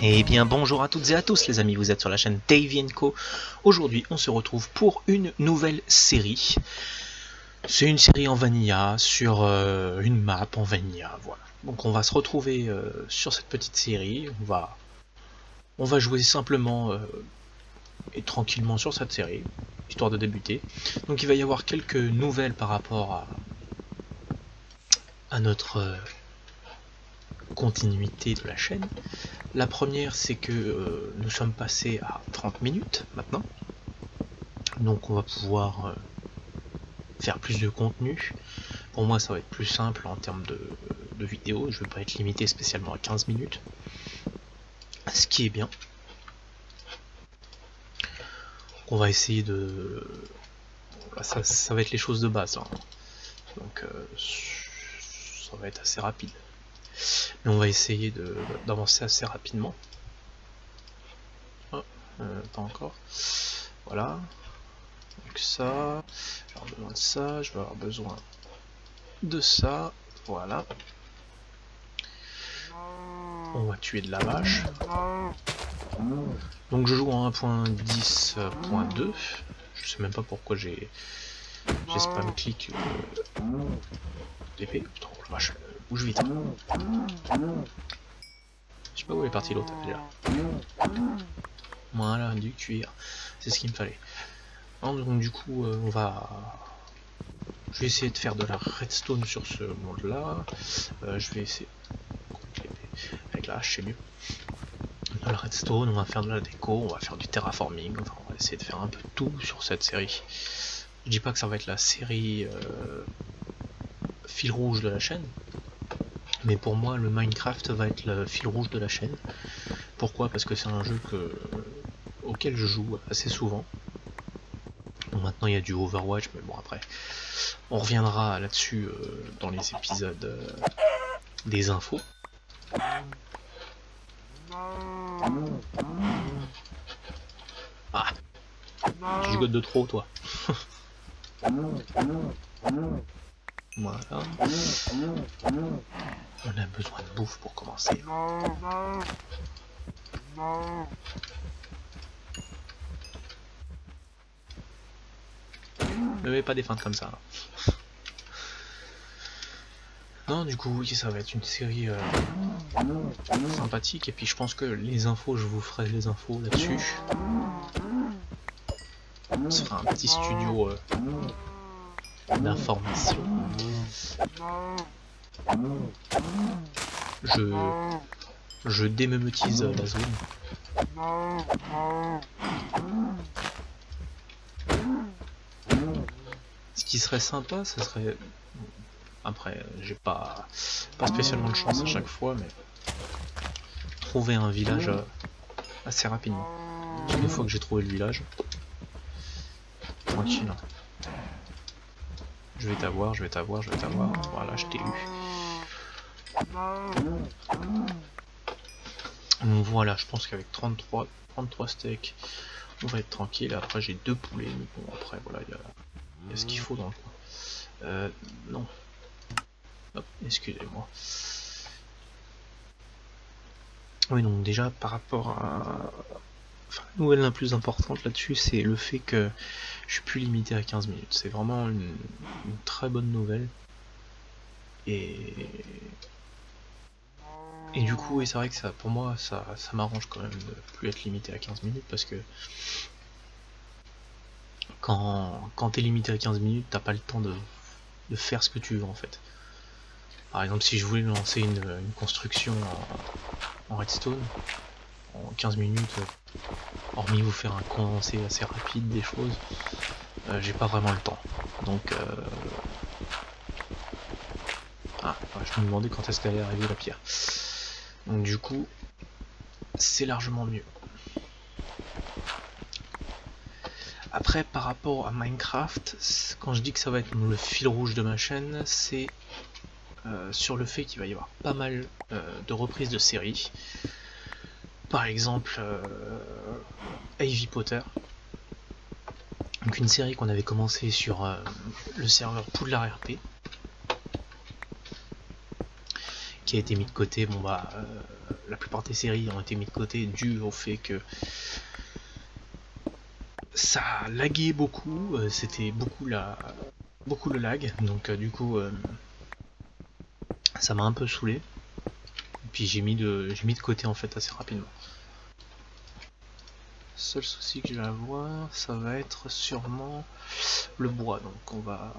Eh bien bonjour à toutes et à tous les amis, vous êtes sur la chaîne Davy & Co. Aujourd'hui on se retrouve pour une nouvelle série. C'est une série en vanilla sur une map en vanilla, voilà. Donc on va se retrouver sur cette petite série, on va jouer simplement et tranquillement sur cette série, histoire de débuter. Donc il va y avoir quelques nouvelles par rapport à notre continuité de la chaîne. La première, c'est que nous sommes passés à 30 minutes maintenant. Donc on va pouvoir faire plus de contenu. Pour moi, ça va être plus simple en termes de vidéo. Je ne vais pas être limité spécialement à 15 minutes. Ce qui est bien. On va essayer de... Ça va être les choses de base. Hein. Donc ça va être assez rapide. Mais on va essayer d'avancer assez rapidement. Oh, pas encore. Voilà. Donc ça, je vais avoir besoin de ça, je vais avoir besoin de ça. Voilà. On va tuer de la vache. Donc je joue en 1.10.2. Je sais même pas pourquoi j'ai spam clic l'épée. Putain, la vache, bouge vite. Je sais pas où est parti l'autre déjà. Voilà, du cuir. C'est ce qu'il me fallait. Donc du coup, je vais essayer de faire de la redstone sur ce monde là. Je vais essayer avec la hache, c'est mieux. De la redstone, on va faire de la déco, on va faire du terraforming, enfin on va essayer de faire un peu tout sur cette série. Je dis pas que ça va être la série fil rouge de la chaîne, mais pour moi le Minecraft va être le fil rouge de la chaîne. Pourquoi? Parce que c'est un jeu auquel je joue assez souvent. Bon, maintenant il y a du Overwatch, mais bon après on reviendra là-dessus dans les épisodes des infos. Ah, tu gigotes de trop toi. Voilà. On a besoin de bouffe pour commencer. Ne mets pas des feintes comme ça. Non, du coup, oui, ça va être une série sympathique. Et puis, je pense que les infos, je vous ferai les infos là-dessus. On se fera un petit studio d'information. Je démeutise la zone. Ce qui serait sympa, ce serait... Après, j'ai pas spécialement de chance à chaque fois, mais trouver un village assez rapidement. Une fois que j'ai trouvé le village, tranquille. Je vais t'avoir, je vais t'avoir, je vais t'avoir. Voilà, je t'ai eu. Donc voilà, je pense qu'avec 33 steaks, on va être tranquille. Après, j'ai 2 poulets. Bon, après, voilà, il y a ce qu'il faut dans le coin. Non. Hop, excusez-moi. Oui, donc déjà, par rapport à... Enfin, la nouvelle la plus importante là-dessus, c'est le fait que je suis plus limité à 15 minutes. C'est vraiment une très bonne nouvelle. Et du coup, oui, c'est vrai que ça, pour moi, ça m'arrange quand même de plus être limité à 15 minutes parce que quand t'es limité à 15 minutes, t'as pas le temps de faire ce que tu veux en fait. Par exemple, si je voulais lancer une construction en redstone, en 15 minutes, hormis vous faire un condensé assez rapide des choses, j'ai pas vraiment le temps. Donc, je me demandais quand est-ce qu'allait arriver la pierre. Donc du coup, c'est largement mieux. Après, par rapport à Minecraft, quand je dis que ça va être le fil rouge de ma chaîne, c'est sur le fait qu'il va y avoir pas mal de reprises de séries. Par exemple, Heavy Potter. Donc une série qu'on avait commencé sur le serveur Poudlard RP. qui a été mis de côté. Bon bah la plupart des séries ont été mis de côté dû au fait que ça laguait beaucoup, c'était beaucoup le lag, donc du coup ça m'a un peu saoulé. Et puis j'ai mis de côté en fait assez rapidement. Seul souci que je vais avoir, ça va être sûrement le bois, donc on va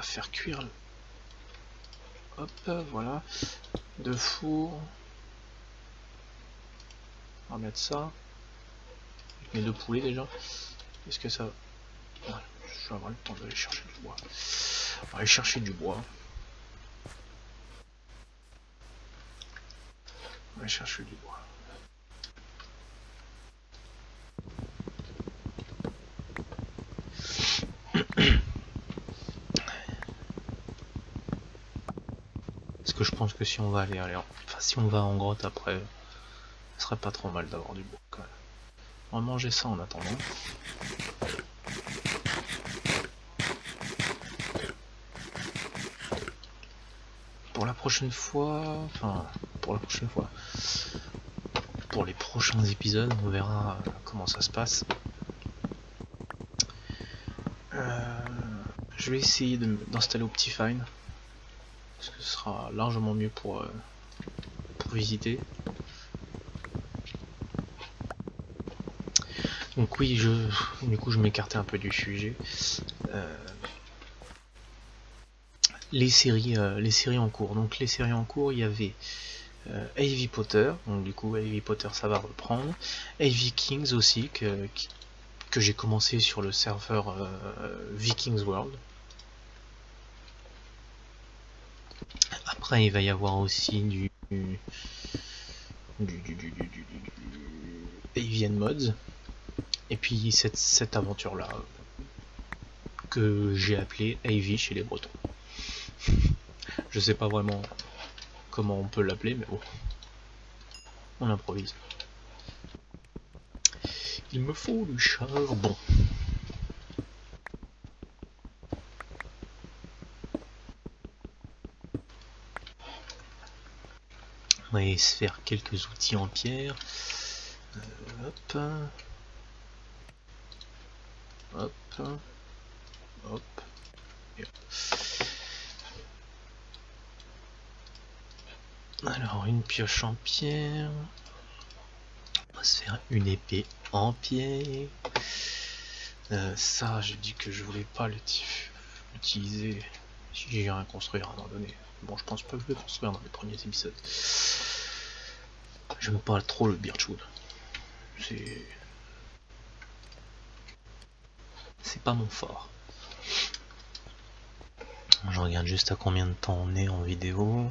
faire cuire. Hop, voilà, 2 fours. On va mettre ça. Avec mes 2 poulets déjà. Est-ce que ça... Ouais, je vais avoir le temps d'aller chercher du bois. On va aller chercher du bois. On va aller chercher du bois. Parce que je pense que si on va aller enfin si on va en grotte après, ce serait pas trop mal d'avoir du bois quand même. On va manger ça en attendant. Pour la prochaine fois, enfin pour la prochaine fois, pour les prochains épisodes, on verra comment ça se passe. Je vais essayer d'installer Optifine, parce que ce sera largement mieux pour visiter. Donc oui, du coup je m'écartais un peu du sujet. Les séries en cours. Donc les séries en cours, il y avait Heavy Potter, donc du coup Heavy Potter ça va reprendre. Heavy Kings aussi, que j'ai commencé sur le serveur Vikings World. Après il va y avoir aussi du Avian Mods. Et puis cette aventure là que j'ai appelée Heavy chez les Bretons. Je sais pas vraiment comment on peut l'appeler, mais bon, on improvise. Il me faut du charbon. On va aller se faire quelques outils en pierre. Hop. Hop. Hop. Et hop. Alors, une pioche en pierre. On va se faire une épée en pierre. Ça, j'ai dit que je voulais pas l'utiliser si j'ai rien construire à un moment donné. Bon, je pense pas que je vais construire dans les premiers épisodes. J'aime pas trop le birchwood. C'est pas mon fort. Je regarde juste à combien de temps on est en vidéo.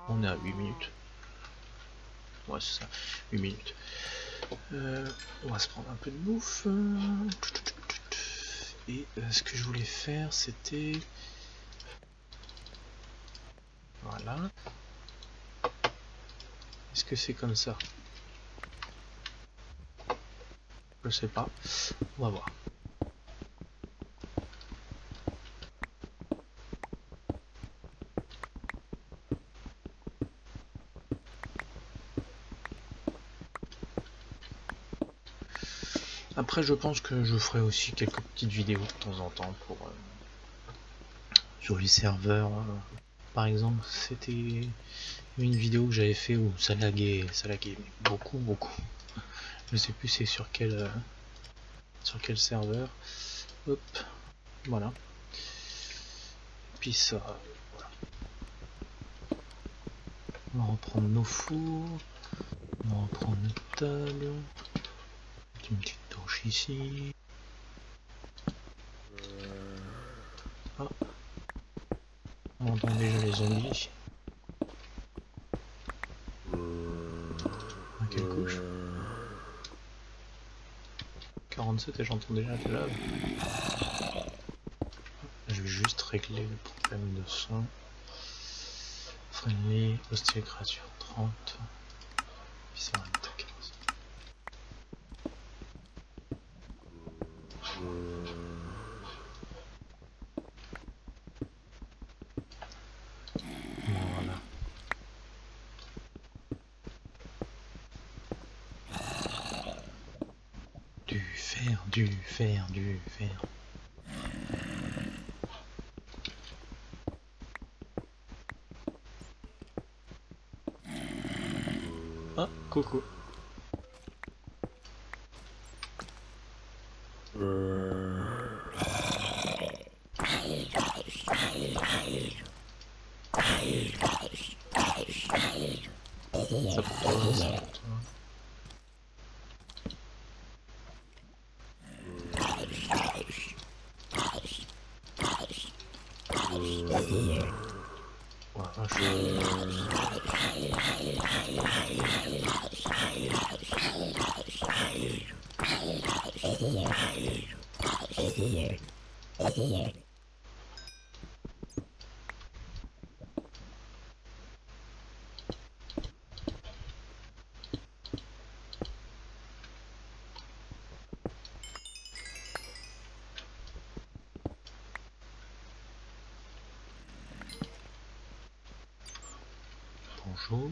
On est à 8 minutes. Ouais, c'est ça, 8 minutes. On va se prendre un peu de bouffe. Et ce que je voulais faire, c'était... Voilà. Est-ce que c'est comme ça? Je sais pas. On va voir. Après, je pense que je ferai aussi quelques petites vidéos de temps en temps pour sur les serveurs. Par exemple, c'était une vidéo que j'avais fait où ça laguait beaucoup. Je sais plus c'est sur quel serveur. Hop, voilà. Puis ça, voilà. On va reprendre nos fours. On va reprendre notre table. Une petite torche ici. Ah. On entend déjà les zombies. À quelle couche? 47 et j'entends déjà de lave. Je vais juste régler le problème de son. Friendly, hostile créature 30. Puis ça va être à 15. faire du fer. Ah, coucou. Ça pour toi, ça pour toi. Bonjour.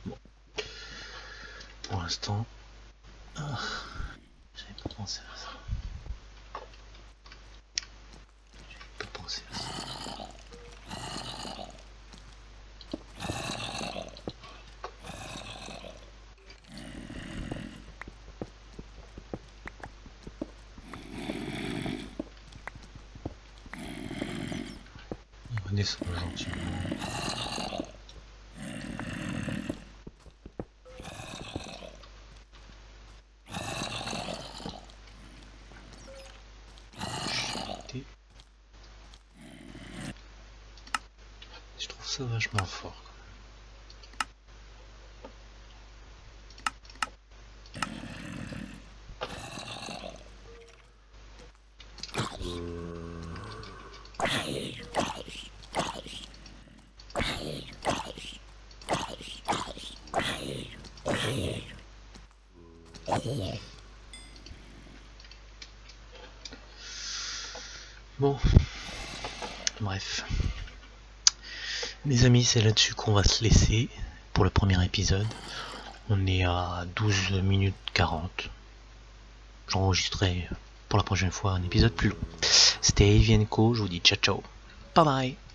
Bon. Pour l'instant, j'avais pas pensé à ça. J'avais pas pensé à ça. On redescend gentiment. Je trouve ça vachement fort. Bon, bref. Mes amis, c'est là-dessus qu'on va se laisser pour le premier épisode. On est à 12 minutes 40. J'enregistrerai pour la prochaine fois un épisode plus long. C'était Avienco, je vous dis ciao ciao. Bye bye.